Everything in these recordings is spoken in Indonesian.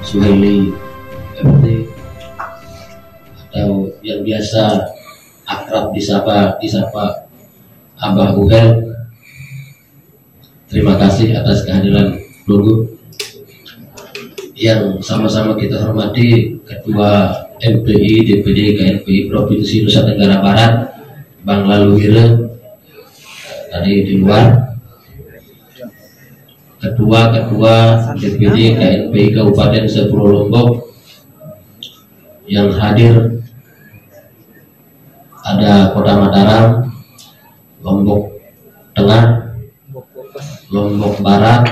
Suhaili FT, atau yang biasa akrab disapa Abah Uhel. Terima kasih atas kehadiran Dogo. Yang sama-sama kita hormati Ketua MPI DPD KNPI Provinsi Nusa Tenggara Barat, Bang Laluhire tadi di luar, Ketua DPD KNPI Kabupaten Sepuluh Lombok yang hadir, ada Kota Mataram, Lombok Tengah, Lombok Barat,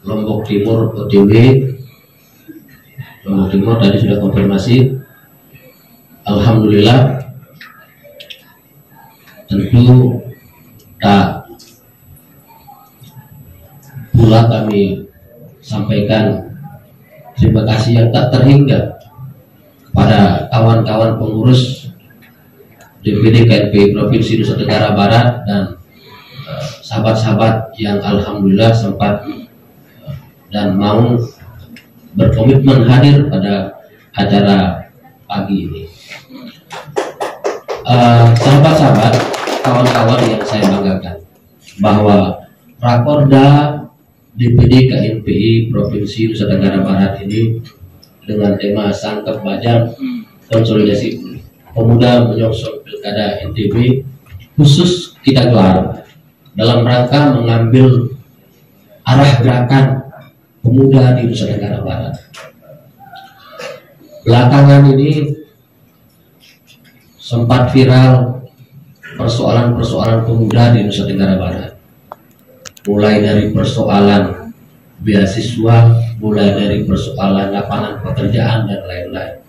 Lombok Timur OTW. Lombok Timur tadi sudah konfirmasi. Alhamdulillah, tentu tak pula kami sampaikan terima kasih yang tak terhingga kepada kawan-kawan pengurus DPD KNPI Provinsi Nusa Tenggara Barat dan sahabat-sahabat yang alhamdulillah sempat dan mau berkomitmen hadir pada acara pagi ini. Sahabat-sahabat, kawan-kawan yang saya banggakan, bahwa Rakorda DPD KNPI Provinsi Nusa Tenggara Barat ini dengan tema Sangkep Bajang Konsolidasi Pemuda Menyongsong Pilkada NTB khusus kita gelar dalam rangka mengambil arah gerakan pemuda di Nusa Tenggara Barat. Belakangan ini sempat viral persoalan-persoalan pemuda di Nusa Tenggara Barat, mulai dari persoalan beasiswa, mulai dari persoalan lapangan pekerjaan dan lain-lain.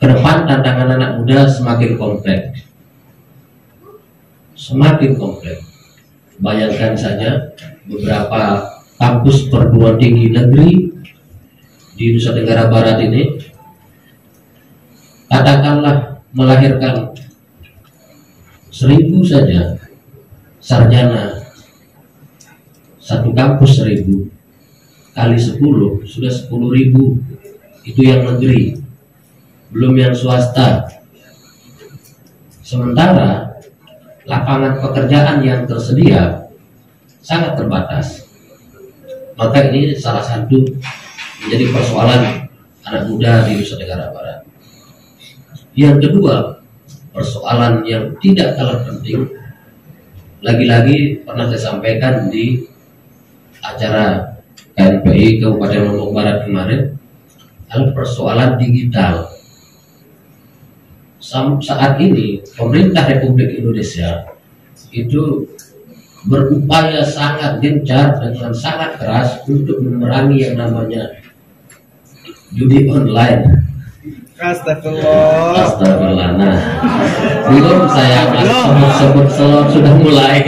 Kedepan tantangan anak muda semakin kompleks, Bayangkan saja beberapa kampus perguruan tinggi negeri di Nusa Tenggara Barat ini katakanlah melahirkan 1000 saja sarjana, satu kampus 1000 kali 10 sudah 10.000, itu yang negeri, belum yang swasta. Sementara lapangan pekerjaan yang tersedia sangat terbatas. Maka ini salah satu menjadi persoalan anak muda di Nusa Tenggara Barat. Yang kedua, persoalan yang tidak kalah penting, lagi-lagi pernah saya sampaikan di acara KNPI Kabupaten Lombok Barat kemarin, adalah persoalan digital. Saat ini pemerintah Republik Indonesia itu berupaya sangat gencar dengan sangat keras untuk memerangi yang namanya judi online. Astagfirullah. Nah, belum saya sebut sudah mulai.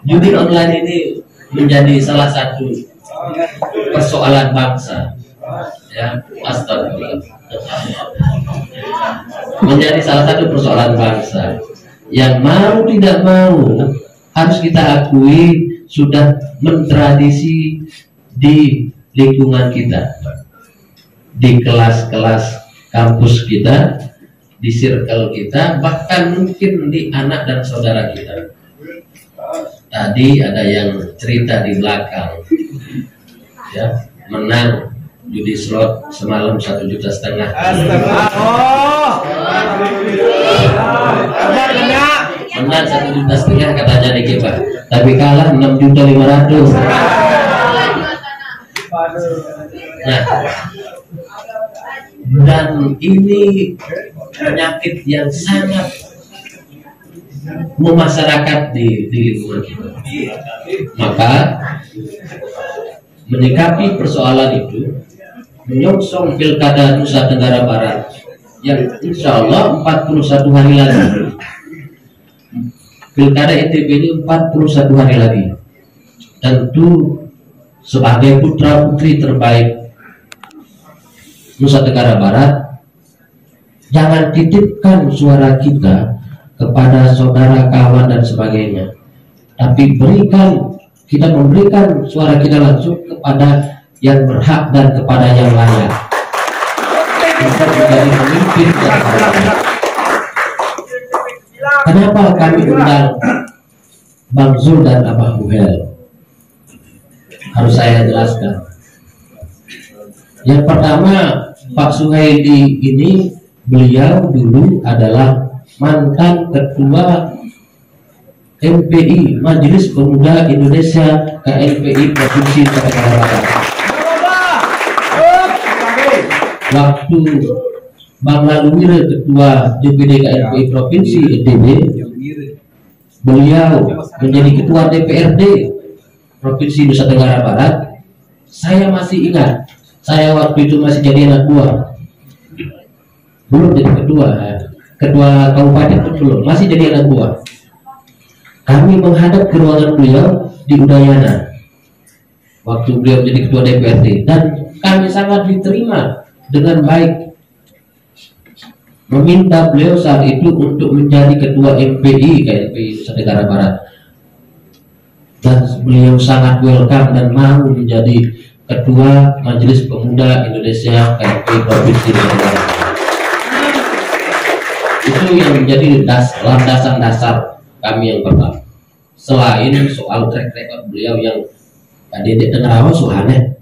Judi online ini menjadi salah satu persoalan bangsa. Ya, astagfirullah. Menjadi salah satu persoalan bangsa yang mau tidak mau harus kita akui sudah mentradisi di lingkungan kita, di kelas-kelas kampus kita, di circle kita, bahkan mungkin di anak dan saudara kita. Tadi ada yang cerita di belakang, ya, menang judi slot semalam 1,5 juta. Menang 1,5 juta katanya Niki Pak, tapi kalah 6.500.000. Nah, dan ini penyakit yang sangat memasyarakat di lingkungan kita. Maka menyikapi persoalan itu, menyongsong Pilkada Nusa Tenggara Barat yang insya Allah 41 hari lagi, Pilkada NTB ini 41 hari lagi. Tentu sebagai putra putri terbaik Nusa Tenggara Barat, jangan titipkan suara kita kepada saudara, kawan dan sebagainya, tapi berikan kita memberikan suara kita langsung kepada yang berhak dan kepada yang layak untuk menjadi pemimpin. Kenapa kami undang Bang Zul dan Abah Buhel? Harus saya jelaskan. Yang pertama, Pak Suhaidi ini, beliau dulu adalah mantan ketua MPI, Majelis Pemuda Indonesia KNPI Provinsi Tenggara Barat. Waktu Bang Laluwira ketua DPD KNPI Provinsi NTB, beliau menjadi ketua DPRD Provinsi Nusa Tenggara Barat. Saya masih ingat, saya waktu itu masih jadi anak buah, belum jadi ketua kabupaten itu belum, masih jadi anak buah. Kami menghadap ke ruangan beliau di Udayana waktu beliau menjadi ketua DPRD, dan kami sangat diterima dengan baik. Meminta beliau saat itu untuk menjadi ketua MPI KNPI Nusa Tenggara Barat, dan beliau sangat welcome dan mau menjadi ketua Majelis Pemuda Indonesia KNPI Provinsi Nusa Tenggara Barat. Itu yang menjadi landasan dasar kami yang pertama. Selain soal track record beliau yang tadi dengar soalnya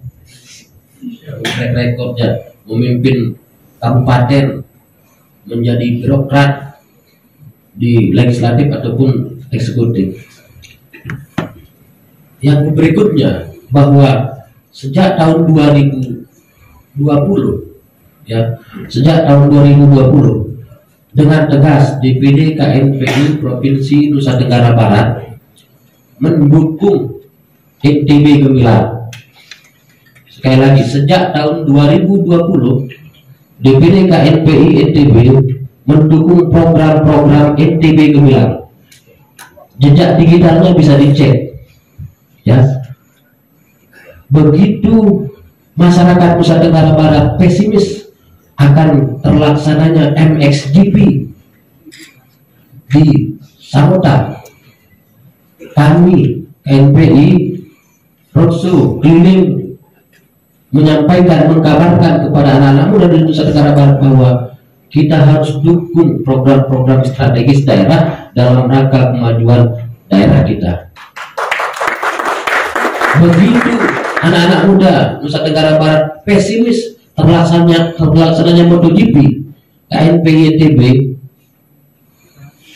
track recordnya memimpin kabupaten, menjadi birokrat di legislatif ataupun eksekutif. Yang berikutnya, bahwa sejak tahun 2020 ya, sejak tahun 2020 dengan tegas DPD KNPI Provinsi Nusa Tenggara Barat mendukung NTB Gemilang. Sekali lagi, sejak tahun 2020 DPD KNPI NTB mendukung program-program NTB Gemilang. Jejak digitalnya bisa dicek, ya. Begitu masyarakat Nusa Tenggara Barat pesimis akan terlaksananya MXGP di Samota, kami KNPI roadshow keliling menyampaikan, mengkabarkan kepada anak-anak muda di Nusa Tenggara Barat bahwa kita harus dukung program-program strategis daerah dalam rangka kemajuan daerah kita. Begitu anak-anak muda Nusa Tenggara Barat pesimis terlaksananya MotoGP, KNPI NTB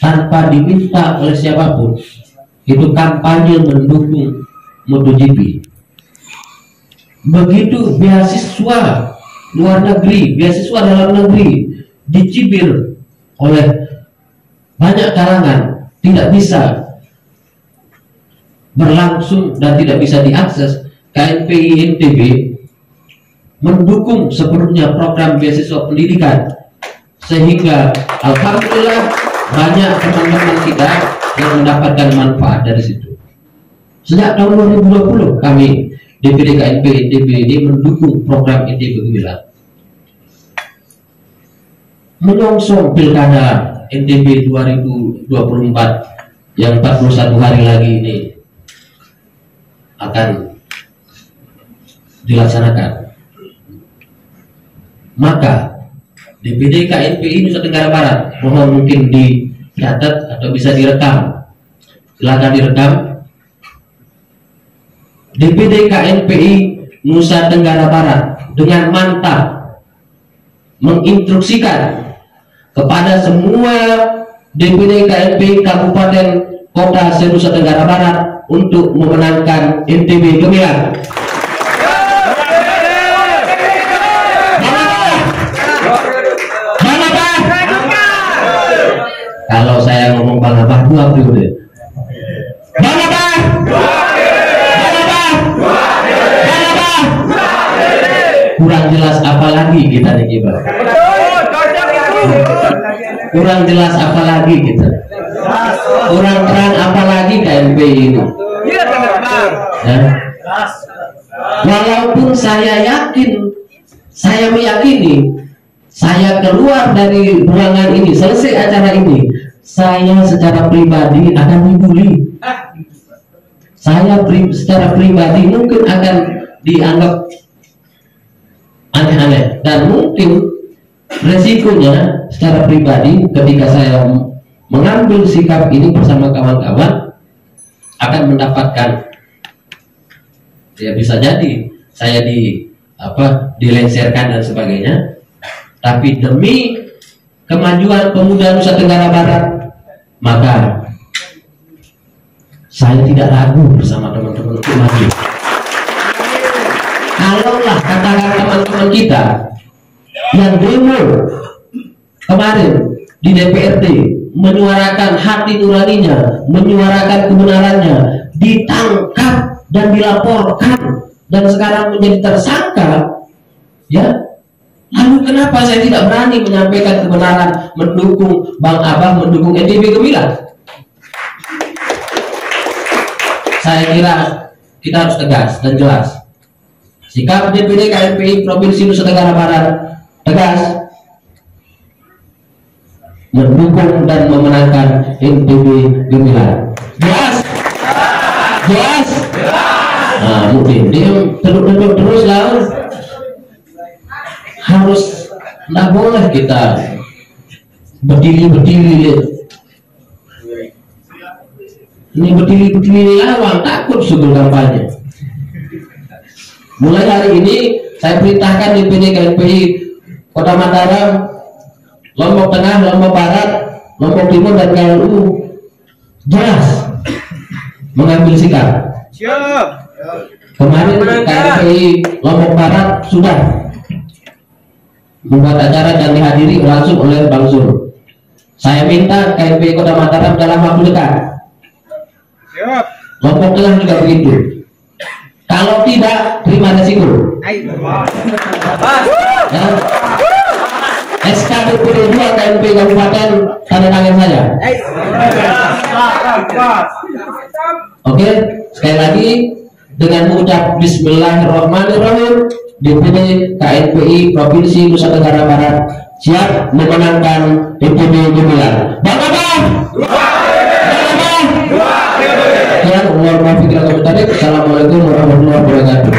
tanpa diminta oleh siapapun itu kampanye mendukung MotoGP. Begitu beasiswa luar negeri, beasiswa dalam negeri dicibir oleh banyak kalangan, tidak bisa berlangsung dan tidak bisa diakses, KNPI NTB mendukung sepenuhnya program beasiswa pendidikan, sehingga alhamdulillah banyak teman-teman kita yang mendapatkan manfaat dari situ. Sejak tahun 2020 kami DPD KNPI NTB ini mendukung program NTB Gemilang. Menyongsong pilkada NTB 2024 yang 41 hari lagi ini akan dilaksanakan, maka DPD KNPI Nusa Tenggara Barat, mohon mungkin dicatat atau bisa direkam, silakan direkam. DPD KNPI Nusa Tenggara Barat dengan mantap menginstruksikan kepada semua DPD KNPI Kabupaten Kota se-Nusa Tenggara Barat untuk memenangkan NTB Gemilang. Kalau saya ngomong Bang Abah 2 periode. Bang Abah! Kurang jelas apa lagi kita nih Kibar? Kurang jelas apa lagi kita? Kurang terang apa lagi KNPI ini? Ya? Walaupun saya yakin, saya meyakini, saya keluar dari ruangan ini, selesai acara ini, saya secara pribadi akan dibully. saya secara pribadi mungkin akan dianggap aneh-aneh, dan mungkin resikonya secara pribadi ketika saya mengambil sikap ini bersama kawan-kawan akan mendapatkan, ya bisa jadi saya dilengsarkan dan sebagainya. Tapi demi kemajuan pemuda Nusa Tenggara Barat, maka saya tidak ragu bersama teman-teman untuk maju. Kalaulah katakan teman-teman kita yang demo kemarin di DPRD menyuarakan hati nuraninya, menyuarakan kebenarannya, ditangkap dan dilaporkan dan sekarang menjadi tersangka, ya. Lalu kenapa saya tidak berani menyampaikan kebenaran, mendukung Bang Abah, mendukung NTB Gemilang? Saya kira kita harus tegas dan jelas. Sikap DPD KNPI Provinsi Nusa Tenggara Barat tegas mendukung dan memenangkan NTB Gemilang. Jelas? Jelas? Nah, mungkin dia duduk terus lah. Harus, nggak boleh kita berdiri ini berdiri lawang, takut subur kampanye. Mulai hari ini saya perintahkan DPD KNPI Kota Mataram, Lombok Tengah, Lombok Barat, Lombok Timur dan KLU jelas mengambil sikap. Kemarin KNPI Lombok Barat sudah membuat acara dan dihadiri langsung oleh Bang Zul. Saya minta KNPI Kota Mataram dalam waktu dekat. Lombok Tengah juga begitu. Kalau tidak, terima resiko. Ya. SK DPD 2 KNPI Kabupaten tanda tangan saya. Oke, sekali lagi dengan mengucap Bismillahirrahmanirrahim, DPD KNPI Provinsi Nusa Tenggara Barat siap memenangkan DPD Gemilang. Bang Abah! Assalamualaikum warahmatullahi wabarakatuh.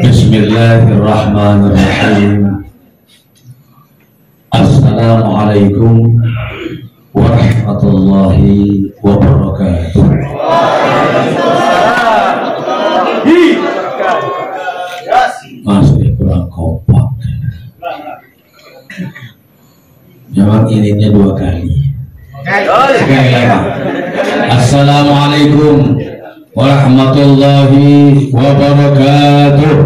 Bismillahirrahmanirrahim. Assalamualaikum warahmatullahi wabarakatuh. Masih kurang kompak. Memang ininya 2 kali. Sekali lagi. Assalamualaikum warahmatullahi wabarakatuh.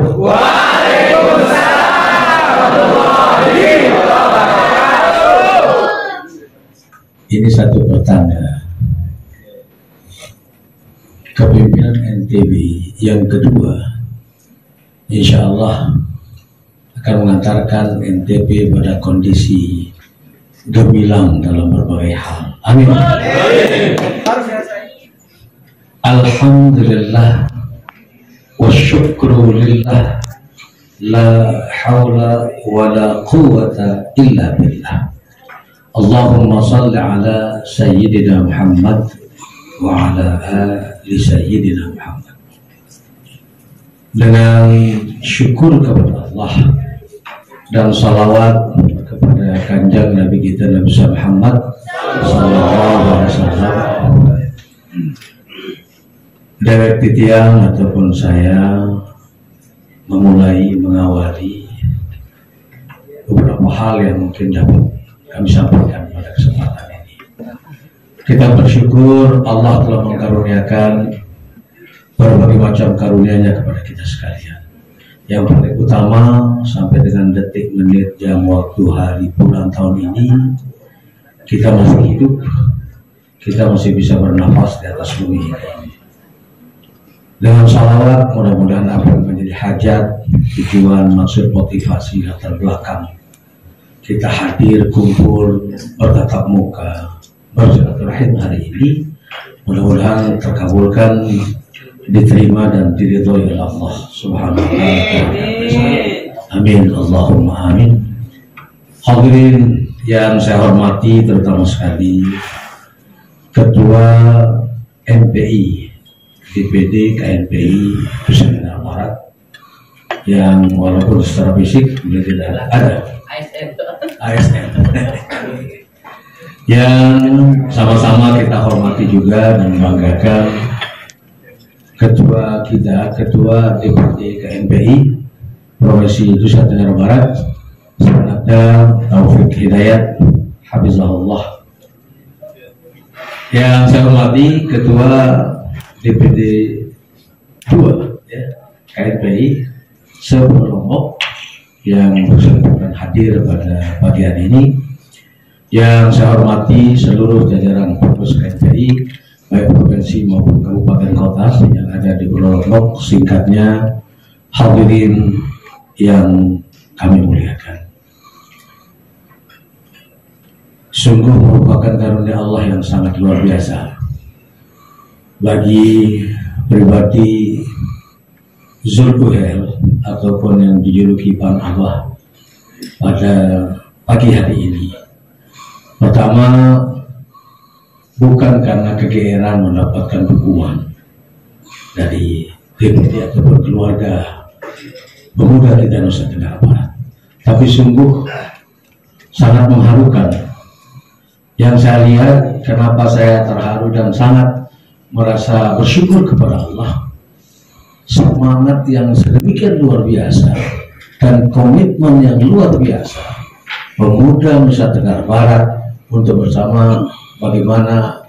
Ini satu pertanda kepemimpinan NTB yang kedua, insya Allah akan mengantarkan NTB pada kondisi gemilang dalam berbagai hal. Amin. Alhamdulillah wa syukru lillah, la hawla wa la quwwata illa billah. Allahumma salli ala Sayyidina Muhammad wa ala ali Sayyidina Muhammad. Dengan syukur kepada Allah dan salawat kepada kanjeng Nabi kita Nabi Muhammad sallallahu alaihi wasallam, Dewek Titiang ataupun saya memulai mengawali beberapa hal yang mungkin dapat kami sampaikan pada kesempatan ini. Kita bersyukur Allah telah mengaruniakan berbagai macam karunia-Nya kepada kita sekalian. Yang paling utama sampai dengan detik, menit, jam, waktu, hari, bulan, tahun ini kita masih hidup, kita masih bisa bernafas di atas bumi ini. Dengan salawat mudah-mudahan apa yang menjadi hajat, tujuan, maksud, motivasi, latar belakang kita hadir, kumpul, bertatap muka, bersilaturahim hari ini. Mudah-mudahan terkabulkan, diterima dan diridhoi oleh Allah Subhanahu wa taala. Amin, Allahumma amin. Hadirin yang saya hormati, terutama sekali Ketua MPI DPD KNPI Nusa Tenggara Barat yang walaupun secara fisik beliau tidak ada, ASN yang sama-sama kita hormati juga dan membanggakan Ketua kita, Ketua DPD KNPI Provinsi Nusa Tenggara Barat, Sanada Taufik Hidayat Hafizahullah. Yang saya hormati Ketua DPD 2 ya, KNPI Lombok yang berkesempatan hadir pada pagi hari ini. Yang saya hormati seluruh jajaran pengurus KNPI baik provinsi maupun kabupaten kota yang ada di Pulau Lombok, singkatnya hadirin yang kami muliakan. Sungguh merupakan karunia Allah yang sangat luar biasa bagi pribadi Zulkuhel ataupun yang dijuluki Bang Abah pada pagi hari ini. Pertama, bukan karena kegeeran mendapatkan dukungan dari DPD ataupun keluarga pemuda kita Nusa Tenggara Barat, tapi sungguh sangat mengharukan. Yang saya lihat, kenapa saya terharu dan sangat merasa bersyukur kepada Allah, semangat yang sedemikian luar biasa dan komitmen yang luar biasa pemuda Nusa Tenggara Barat untuk bersama bagaimana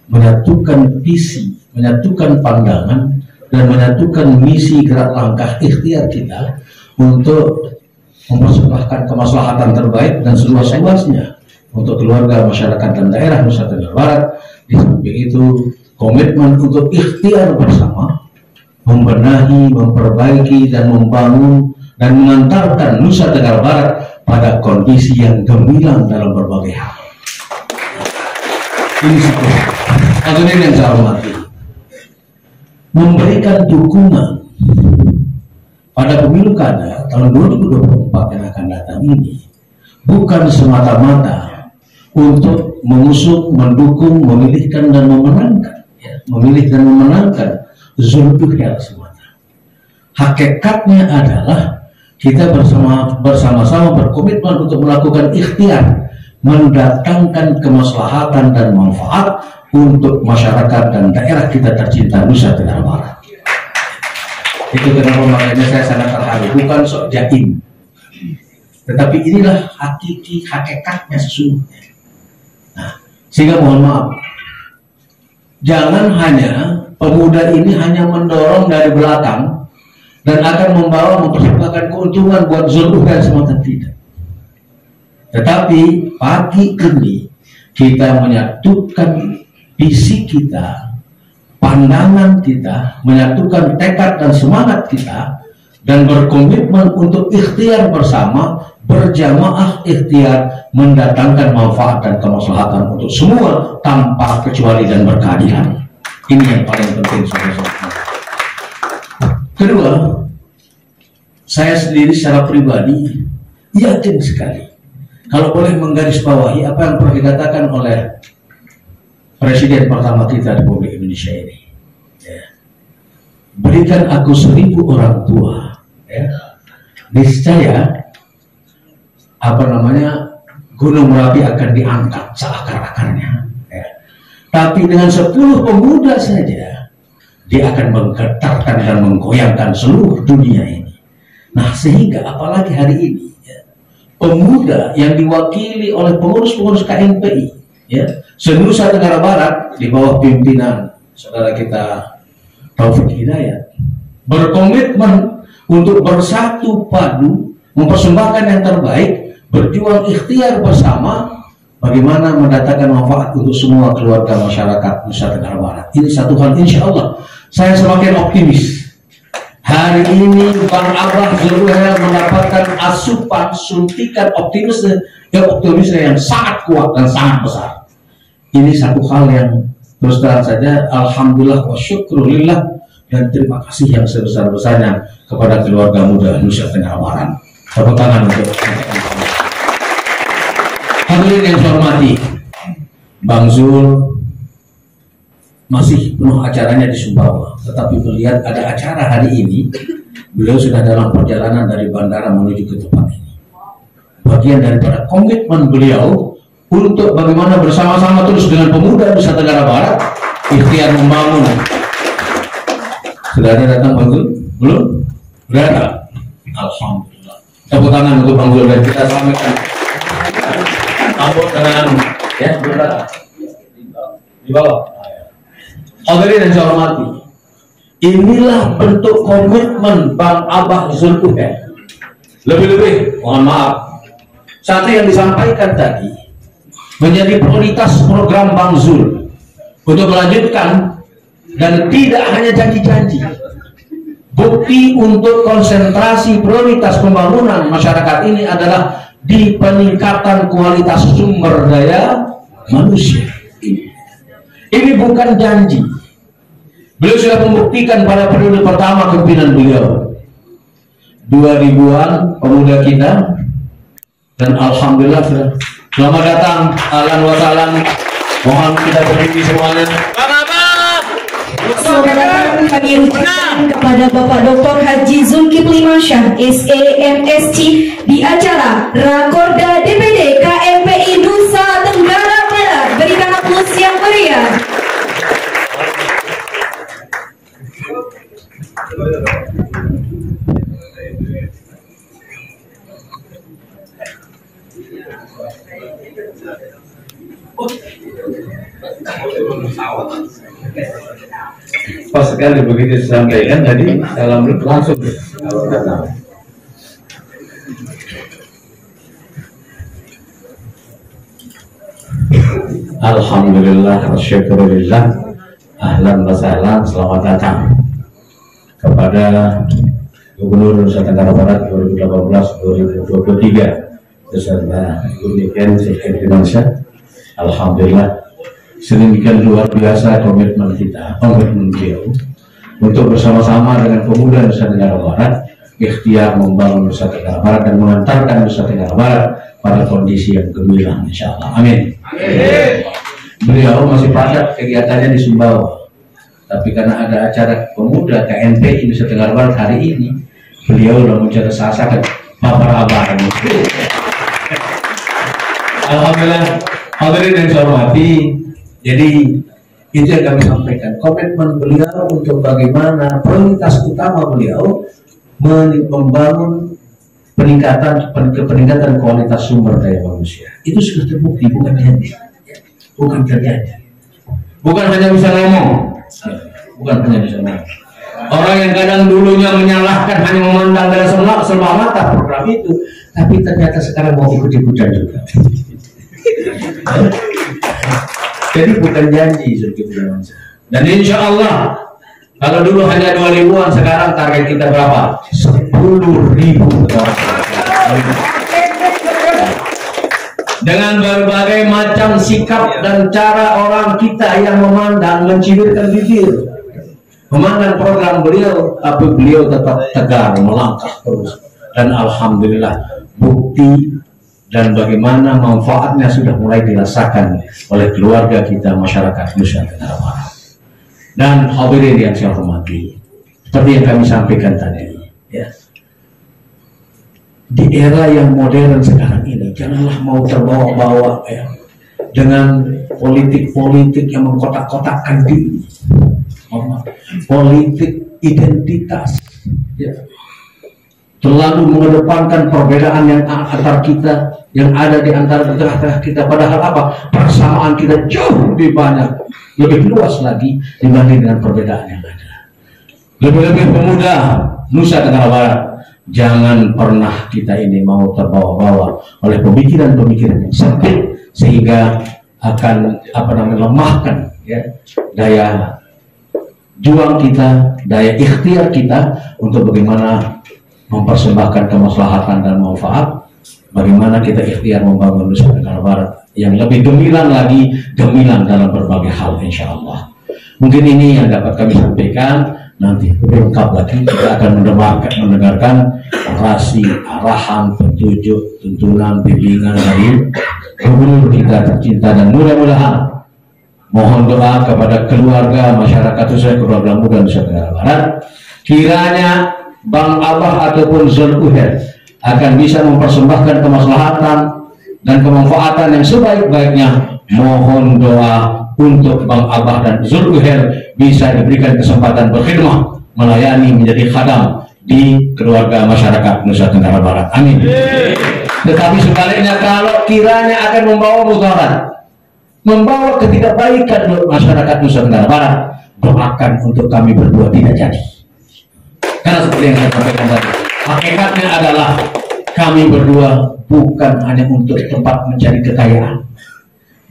menyatukan visi, menyatukan pandangan dan menyatukan misi gerak langkah ikhtiar kita untuk mempersembahkan kemaslahatan terbaik dan seluas-luasnya untuk keluarga, masyarakat dan daerah Nusa Tenggara Barat. Di samping itu komitmen untuk ikhtiar bersama membenahi, memperbaiki dan membangun dan mengantarkan Nusa Tenggara Barat pada kondisi yang gemilang dalam berbagai hal. Ini satu. Hadirin yang saya hormati, memberikan dukungan pada pemilu kada tahun 2024 yang akan datang ini bukan semata-mata untuk mengusung, mendukung, memilihkan dan memenangkan, ya, memilih dan memenangkan Zulkuhel semata. Hakikatnya adalah kita bersama-sama berkomitmen untuk melakukan ikhtiar mendatangkan kemaslahatan dan manfaat untuk masyarakat dan daerah kita tercinta Nusa Tenggara Barat. Itu kenapa makanya saya sangat terharu, bukan sok jaim, tetapi inilah hakikatnya sesungguhnya. Nah, sehingga mohon maaf, jangan hanya pemuda ini hanya mendorong dari belakang dan akan mempersembahkan keuntungan buat Zulkuhel semata, tidak. Tetapi pagi ini kita menyatukan visi kita, pandangan kita, menyatukan tekad dan semangat kita, dan berkomitmen untuk ikhtiar bersama, berjamaah ikhtiar mendatangkan manfaat dan kemaslahatan untuk semua tanpa kecuali dan berkeadilan. Ini yang paling penting, saudara-saudara. Kedua, saya sendiri secara pribadi yakin sekali, kalau boleh menggarisbawahi apa yang pernah dikatakan oleh Presiden pertama kita Republik Indonesia ini, ya. Berikan aku 1000 orang tua, ya. Niscaya Gunung Merapi akan diangkat seakar-akarnya, ya. Tapi dengan 10 pemuda saja dia akan menggetarkan dan menggoyangkan seluruh dunia ini. Nah, sehingga apalagi hari ini, ya, pemuda yang diwakili oleh pengurus-pengurus KNPI, ya, se-Nusa Tenggara Barat di bawah pimpinan saudara kita Taufik Hidayat berkomitmen untuk bersatu padu, mempersembahkan yang terbaik, berjuang ikhtiar bersama bagaimana mendatangkan manfaat untuk semua keluarga masyarakat Nusa Tenggara Barat. Ini satu hal, insya Allah saya semakin optimis. Hari ini Bang Abah Zulkuhel mendapatkan asupan suntikan optimisme yang sangat kuat dan sangat besar. Ini satu hal yang terus terang saja, alhamdulillah wa syukrulillah, dan terima kasih yang sebesar-besarnya kepada keluarga muda Nusa Tenggara Barat. Tepuk tangan untuk hadirin yang saya hormati. Bang Zul masih penuh acaranya di Sumbawa, tetapi melihat ada acara hari ini, beliau sudah dalam perjalanan dari bandara menuju ke tempat ini. Bagian daripada komitmen beliau untuk bagaimana bersama-sama terus dengan pemuda Nusa Tenggara Barat ikhtiar membangun. Sudah ada datang Bang Zul? Belum? Sudah ada? Alhamdulillah. Tepuk tangan untuk Bang Zul dan kita sampaikan ampun dengan ya, sudah di bawah. Hadirin yang saya hormati, inilah bentuk komitmen Bang Abah Zulkifli. Lebih-lebih, mohon maaf, satu yang disampaikan tadi menjadi prioritas program Bang Zul untuk melanjutkan, dan tidak hanya janji-janji. Bukti untuk konsentrasi prioritas pembangunan masyarakat ini adalah di peningkatan kualitas sumber daya manusia. Ini bukan janji. Beliau sudah membuktikan pada periode pertama kepemimpinan beliau. 2000-an pemuda kita, dan alhamdulillah sudah. Selamat datang, ahlan wa sahlan. Mohon kita berdiri semuanya. Selamat datang kami ucapkan kepada Bapak Dr. Haji Zulkifli Mansyah, SAMSC, di acara Rakorda DPD KMPI Nusa Tenggara Barat. Berikan aplaus yang meriah. Pas sekali begitu disampaikan tadi dalam langsung kalau datang. Alhamdulillah wa syukurillah, ahlan wa sahlan, selamat datang kepada Gubernur Nusa Tenggara Barat 2018-2023 beserta Demikian Zulkifli Mansyah. Alhamdulillah, sedemikian luar biasa komitmen beliau untuk bersama-sama dengan pemuda Nusa Tenggara Barat ikhtiar membangun Nusa Tenggara Barat dan mengantarkan Nusa Tenggara Barat pada kondisi yang gemilang, insyaallah. Amin. Amin. Beliau masih padat kegiatannya di Sumbawa, tapi karena ada acara pemuda KMPI Nusa Tenggara Barat hari ini, beliau sudah mencari sasaran bapak abang. Alhamdulillah. Hadirin yang saya hormati, jadi itu yang kami sampaikan, komitmen beliau untuk bagaimana prioritas utama beliau membangun peningkatan kualitas sumber daya manusia. Itu sudah terbukti, bukan janji, bukan terjadi, bukan hanya bisa ngomong, bukan hanya bisa ngomong. Orang yang kadang dulunya menyalahkan hanya memandang dari sebelah mata program itu, tapi ternyata sekarang mau ikut-ikutan juga. Jadi bukan janji Zulkifli Mansyah. Dan insya Allah kalau dulu hanya 2.000-an, sekarang target kita berapa? 10.000. Dengan berbagai macam sikap dan cara orang kita yang memandang, mencibirkan bibir, memandang program beliau, tapi beliau tetap tegar melangkah terus. Dan alhamdulillah bukti dan bagaimana manfaatnya sudah mulai dirasakan oleh keluarga kita, masyarakat Nusa Tenggara Barat. Dan hadirin yang saya hormati, seperti yang kami sampaikan tadi, ya, di era yang modern sekarang ini, janganlah mau terbawa-bawa ya, dengan politik-politik yang mengkotak-kotakkan diri, politik identitas, ya, terlalu mengedepankan perbedaan yang antar kita, yang ada di antara tengah-tengah kita, padahal apa? Persamaan kita jauh lebih banyak, lebih luas lagi dibanding dengan perbedaan yang ada. Lebih-lebih pemuda Nusa Tenggara Barat, jangan pernah kita ini mau terbawa-bawa oleh pemikiran-pemikiran yang sempit sehingga akan lemahkan ya, daya juang kita, daya ikhtiar kita untuk bagaimana mempersembahkan kemaslahatan dan manfaat, bagaimana kita ikhtiar membangun Nusa Tenggara Barat yang lebih gemilang lagi, gemilang dalam berbagai hal insya Allah. Mungkin ini yang dapat kami sampaikan. Nanti lebih lengkap lagi kita akan mendengarkan orasi, arahan, petunjuk, tuntunan, bimbingan dari gubernur kita tercinta, dan mudah-mudahan mohon doa kepada keluarga masyarakat khususnya keluarga muda Nusa Tenggara Barat, kiranya Bang Abah ataupun Zulkifli akan bisa mempersembahkan kemaslahatan dan kemanfaatan yang sebaik-baiknya. Mohon doa untuk Bang Abah dan Zulkifli bisa diberikan kesempatan berkhidmah, melayani, menjadi khadam di keluarga masyarakat Nusa Tenggara Barat. Amin. Tetapi sebaliknya, kalau kiranya akan membawa mudarat, membawa ketidakbaikan untuk masyarakat Nusa Tenggara Barat, doakan untuk kami berdua tidak jadi. Karena seperti yang saya sampaikan tadi, hakikatnya adalah kami berdua bukan hanya untuk tempat mencari kekayaan,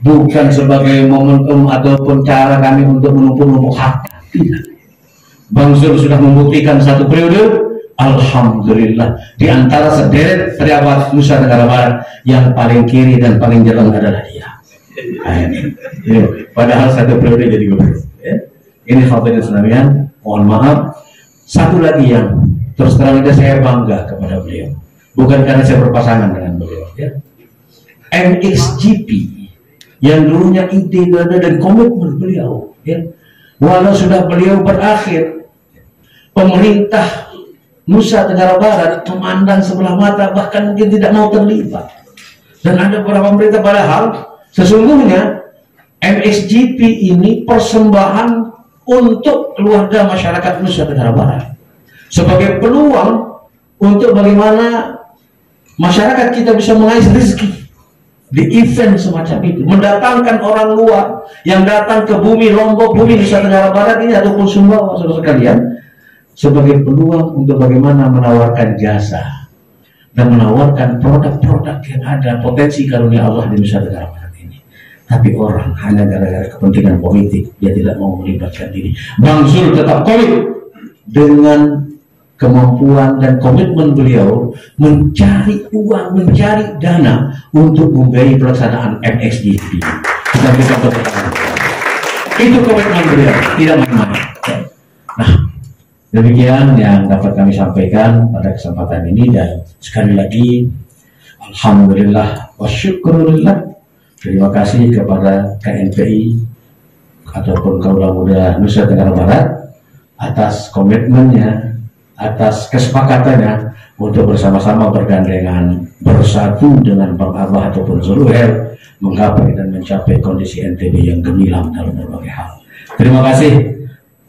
bukan sebagai momentum ataupun cara kami untuk menumpuk-numpuk harta. Tidak. Bang Zul sudah membuktikan satu periode, alhamdulillah, di antara sederet pejabat Nusa Tenggara Barat yang paling kiri dan paling jalan adalah dia. Padahal satu periode jadi gubernur. Ini fadilah senamian. Mohon maaf. Satu lagi yang terus terang aja saya bangga kepada beliau, bukan karena saya berpasangan dengan beliau. MXGP yang dulunya ide, dana, dan komitmen beliau, walau sudah beliau berakhir, pemerintah Nusa Tenggara Barat memandang sebelah mata, bahkan mungkin tidak mau terlibat. Dan ada beberapa pemerintah, padahal sesungguhnya MXGP ini persembahan untuk keluarga masyarakat Nusa Tenggara Barat sebagai peluang untuk bagaimana masyarakat kita bisa mengais rezeki di event semacam itu, mendatangkan orang luar yang datang ke bumi Lombok, bumi Nusa Tenggara Barat ini ataupun Sumbawa, saudara sekalian, sebagai peluang untuk bagaimana menawarkan jasa dan menawarkan produk-produk yang ada potensi karunia Allah di Nusa Tenggara Barat. Tapi orang hanya gara-gara kepentingan politik, dia tidak mau melibatkan diri. Bang Zul tetap komit dengan kemampuan dan komitmen beliau mencari uang, mencari dana untuk membiayai pelaksanaan MXGP. Kita berikan tepuk tangan. Itu komitmen beliau, tidak main-main. Nah, demikian yang dapat kami sampaikan pada kesempatan ini, dan sekali lagi alhamdulillah wa syukurulillah. Terima kasih kepada KNPI ataupun Kaula Muda Nusa Tenggara Barat atas komitmennya, atas kesepakatannya untuk bersama-sama bergandengan bersatu dengan Bang Abah ataupun Zulkifli menggapai dan mencapai kondisi NTB yang gemilang dalam berbagai hal. Terima kasih.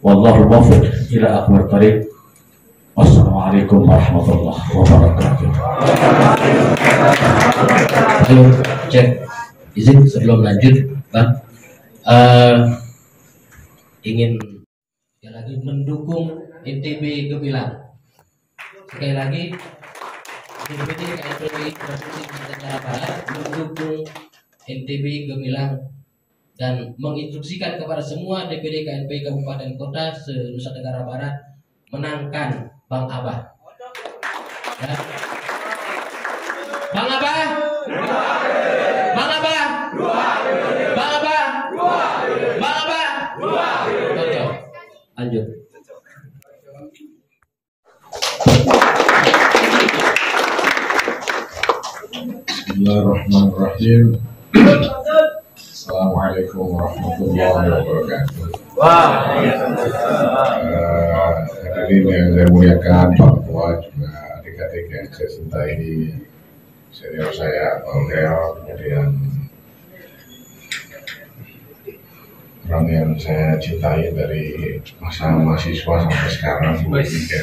Wallahul muwaffiq ila aqwamit thoriq. Wassalamualaikum warahmatullahi wabarakatuh. Halo, cek. Izin sebelum lanjut, Bang, ingin sekali lagi mendukung NTB Gemilang. Sekali lagi, DPD KNPI Provinsi Nusa Tenggara Barat mendukung NTB Gemilang dan menginstruksikan kepada semua DPD KNPI Kabupaten Kota se-Nusa Tenggara Barat menangkan Bang Abah. Ya. Bang Abah. Bang Abah. Bang Abah. Bang Abah. Lanjut. Bismillahirrahmanirrahim. Assalamualaikum warahmatullahi wabarakatuh. Hadirin yang saya muliakan, Pak Ketua, juga adik-adik yang saya cintai, senior saya, Pak Leo, kemudian orang yang saya cintai dari masa mahasiswa sampai sekarang, Bu Mika.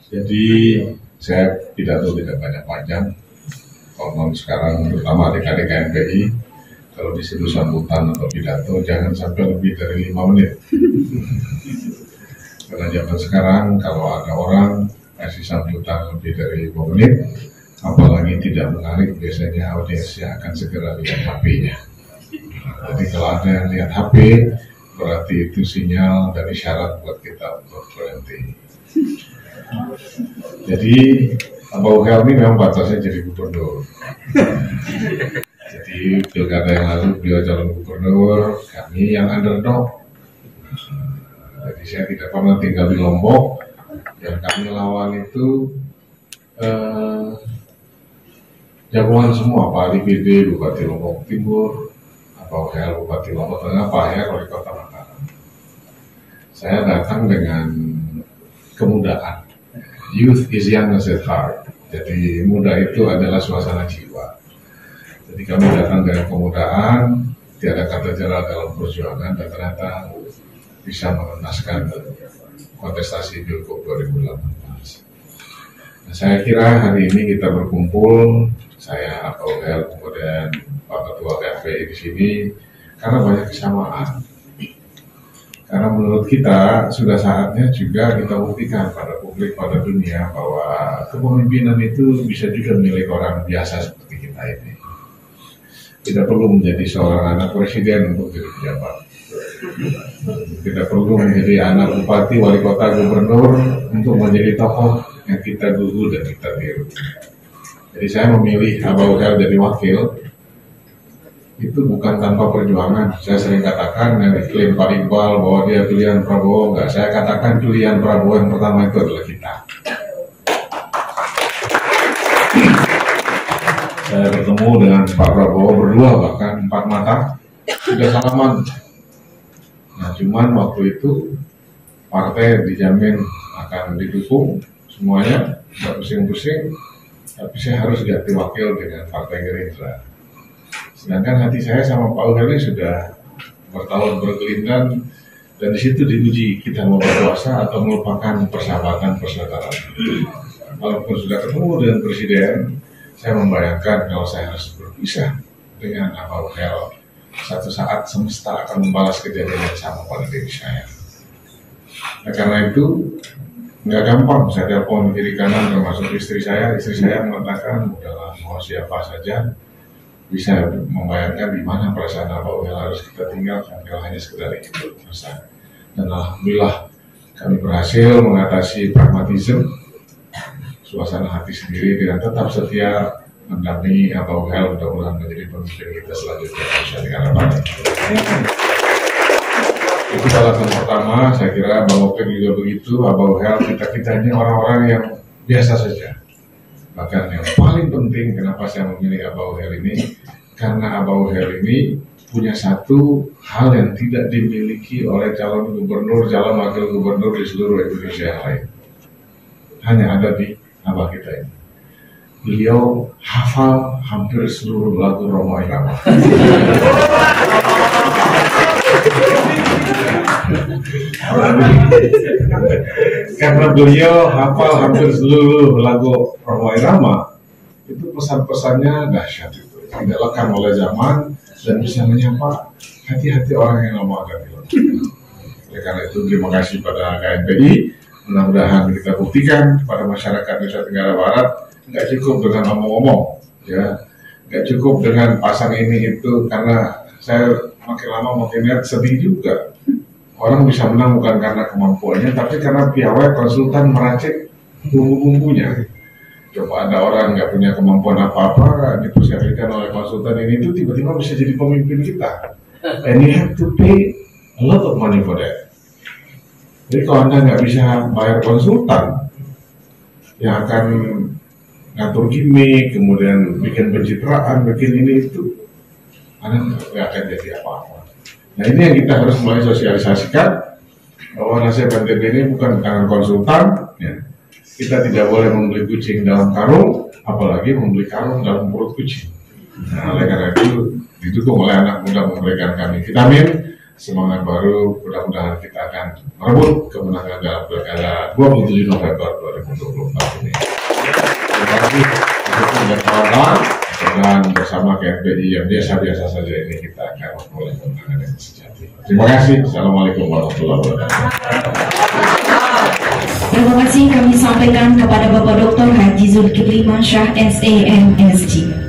Jadi saya tidak banyak panjang. Kalau sekarang terutama adik-adik KNPI, kalau disitu sambutan atau pidato jangan sampai lebih dari 5 menit. Karena zaman sekarang kalau ada orang kasih sambutan lebih dari 5 menit, apalagi tidak menarik, biasanya audiensnya akan segera lihat HP-nya. Jadi kalau ada yang lihat HP, berarti itu sinyal dan isyarat buat kita untuk berhenti. Jadi Abah Uhel ini memang batasnya jadi gubernur. Jadi pilkada yang lalu beliau calon gubernur, kami yang underdog. Jadi saya tidak pernah tinggal di Lombok. Yang kami lawan itu jagoan semua, Pak Ali BD, Bupati Lombok Timur, Abah Uhel, Bupati Lombok Tengah, Pak Her, Wali Kota Mataram. Saya datang dengan kemudahan. Youth is young as at heart. Jadi muda itu adalah suasana jiwa. Jadi kami datang dengan kemudahan, tiada kata jera dalam perjuangan, dan ternyata bisa mengenaskan kontestasi Pilgub 2018. Nah, saya kira hari ini kita berkumpul, saya Abah Uhel, kemudian Pak Ketua KFPI di sini, karena banyak kesamaan. Karena menurut kita sudah saatnya juga kita buktikan pada publik, pada dunia bahwa kepemimpinan itu bisa juga milik orang biasa seperti kita ini. Tidak perlu menjadi seorang anak presiden untuk jadi pejabat. Tidak perlu menjadi anak bupati, wali kota, gubernur untuk menjadi tokoh yang kita dulu dan kita tiru. Jadi saya memilih Abah Uhel jadi wakil itu bukan tanpa perjuangan. Saya sering katakan yang diklaim Pak Iqbal bahwa dia pilihan Prabowo, enggak. Saya katakan pilihan Prabowo yang pertama itu adalah kita. Saya bertemu dengan Pak Prabowo berdua, bahkan 4 mata, sudah salaman. Nah, cuman waktu itu partai dijamin akan didukung semuanya, nggak pusing-pusing, tapi saya harus ganti wakil dengan Partai Gerindra. Sedangkan hati saya sama Pak Uhel ini sudah bertahun berkelindan, dan di situ diuji kita mau berkuasa atau melupakan persahabatan persaudaraan. Walaupun sudah ketemu dengan presiden, saya membayangkan kalau saya harus berpisah dengan Abah Uhel, satu saat semesta akan membalas kejadian yang sama pada diri saya. Nah, karena itu nggak gampang saya telepon kiri kanan termasuk istri saya mengatakan udahlah mau siapa saja. Bisa membayangkan di mana perasaan Abah Uhel harus kita tinggalkan kalau hanya sekedar itu perasaan. Dan alhamdulillah kami berhasil mengatasi pragmatisme, suasana hati sendiri, dengan tetap setia mendampingi Abah Uhel mudah-mudahan menjadi pemimpin kita selanjutnya Indonesia Negara Barat. Itu alasan pertama. Saya kira Bang Opik juga begitu. Abah Uhel, kita ini orang-orang yang biasa saja. Bahkan yang paling penting kenapa saya memilih Abah Uhel ini, karena Abah Uhel ini punya satu hal yang tidak dimiliki oleh calon gubernur, calon wakil gubernur di seluruh Indonesia yang lain. Hanya ada di Abah kita ini. Beliau hafal hampir seluruh lagu Roma Irama. Karena beliau hafal hampir seluruh lagu Roma Irama, itu pesan-pesannya dahsyat itu, tidak lekang oleh zaman dan bisa menyapa hati-hati orang yang lama akan hilang. Oleh karena itu terima kasih pada KNPI, mudah-mudahan kita buktikan pada masyarakat Nusa Tenggara Barat, nggak cukup dengan ngomong-ngomong, ya, nggak cukup dengan pasang ini itu, karena saya makin lama makin lihat sedih juga. Orang bisa menang bukan karena kemampuannya, tapi karena piawai konsultan meracik bumbu-bumbunya. Coba ada orang nggak punya kemampuan apa-apa, dipersepsikan oleh konsultan ini itu tiba-tiba bisa jadi pemimpin kita. And you have to pay a lot of money for that. Jadi kalau Anda nggak bisa bayar konsultan yang akan ngatur gimmick, kemudian bikin pencitraan, bikin ini itu, Anda nggak akan jadi apa-apa. Nah, ini yang kita harus mulai sosialisasikan, bahwa nasib NTB ini bukan tangan konsultan, ya. Kita tidak boleh membeli kucing dalam karung, apalagi membeli karung dalam perut kucing. Nah, oleh karena itu didukung oleh anak muda memberikan kami vitamin, semangat baru, mudah-mudahan kita akan merebut kemenangan dalam pilkada 27 November 2024 ini. Terima kasih untuk kawan-kawan. Dan bersama KNPI yang biasa-biasa saja ini kita akan memulai kemenangan yang sejati. Terima kasih. Assalamualaikum warahmatullahi wabarakatuh. Terima kasih kami sampaikan kepada Bapak Dr. Haji Zulkifli Mansyah, SAMSG.